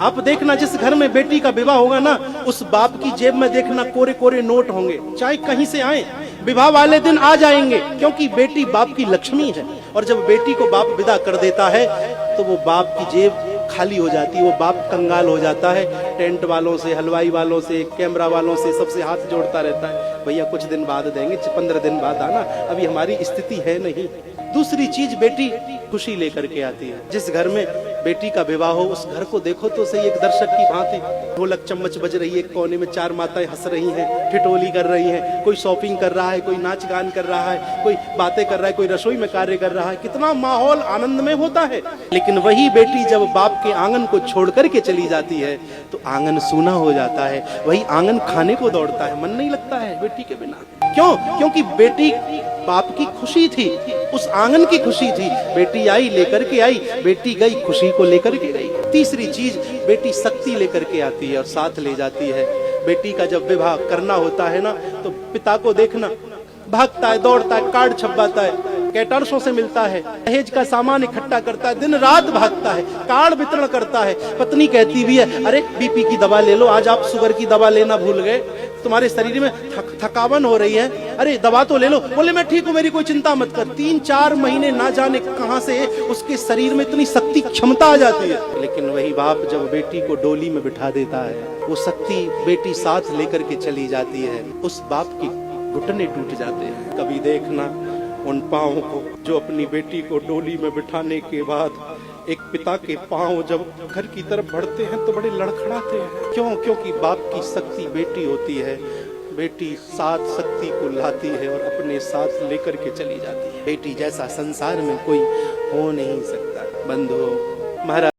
आप देखना जिस घर में बेटी का विवाह होगा ना, उस बाप की जेब में देखना कोरे कोरे नोट होंगे, चाहे कहीं से आए, विवाह वाले दिन आ जाएंगे, क्योंकि बेटी बाप की लक्ष्मी है। और जब बेटी को बाप विदा कर देता है तो वो बाप की जेब खाली हो जाती है, वो बाप कंगाल हो जाता है। टेंट वालों से, हलवाई वालों से, कैमरा वालों से, सबसे हाथ जोड़ता रहता है, भैया कुछ दिन बाद देंगे, 15 दिन बाद आना, अभी हमारी स्थिति है नहीं। दूसरी चीज, बेटी खुशी लेकर के आती है। जिस घर में बेटी का विवाह हो उस घर को देखो तो सही, एक दर्शक की भांति ढोलक चम्मच बज रही है, एक कोने में 4 माताएं हंस रही हैं, ठिठोली कर रही हैं, कोई शॉपिंग कर रहा है, कोई नाच गान कर रहा है, कोई बातें कर रहा है, कोई रसोई में कार्य कर रहा है, कितना माहौल आनंद में होता है। लेकिन वही बेटी जब बाप के आंगन को छोड़ करके चली जाती है तो आंगन सूना हो जाता है, वही आंगन खाने को दौड़ता है, मन नहीं लगता है बेटी के बिना। क्यों? क्योंकि बेटी बाप की खुशी थी, उस आंगन की खुशी थी। बेटी आई, लेकर के आई, बेटी गई, खुशी को लेकर के गई। तीसरी चीज, बेटी शक्ति लेकर के आती है और साथ ले जाती है। बेटी का जब विवाह करना होता है ना, तो पिता को देखना, भागता है, दौड़ता है, कार्ड छपवाता है, कैटर्सों से मिलता है, दहेज का सामान इकट्ठा करता है, दिन रात भागता है, कार्ड वितरण करता है। पत्नी कहती भी है, अरे बीपी की दवा ले लो, आज आप शुगर की दवा लेना भूल गए, तुम्हारे शरीर में थकावन हो रही है, अरे दवा तो ले लो। बोले मैं ठीक हूं, मेरी कोई चिंता मत कर। 3-4 महीने ना जाने कहां से उसके शरीर में इतनी शक्ति, क्षमता आ जाती है। लेकिन वही बाप जब बेटी को डोली में बिठा देता है, वो शक्ति बेटी साथ लेकर के चली जाती है, उस बाप की घुटने टूट जाते हैं। कभी देखना उन पांवों को जो अपनी बेटी को डोली में बिठाने के बाद एक पिता के पांव जब घर की तरफ बढ़ते हैं तो बड़े लड़खड़ाते हैं। क्यों? क्योंकि बाप की शक्ति बेटी होती है, बेटी साथ शक्ति को लाती है और अपने साथ लेकर के चली जाती है। बेटी जैसा संसार में कोई हो नहीं सकता। बंधुओं, महाराज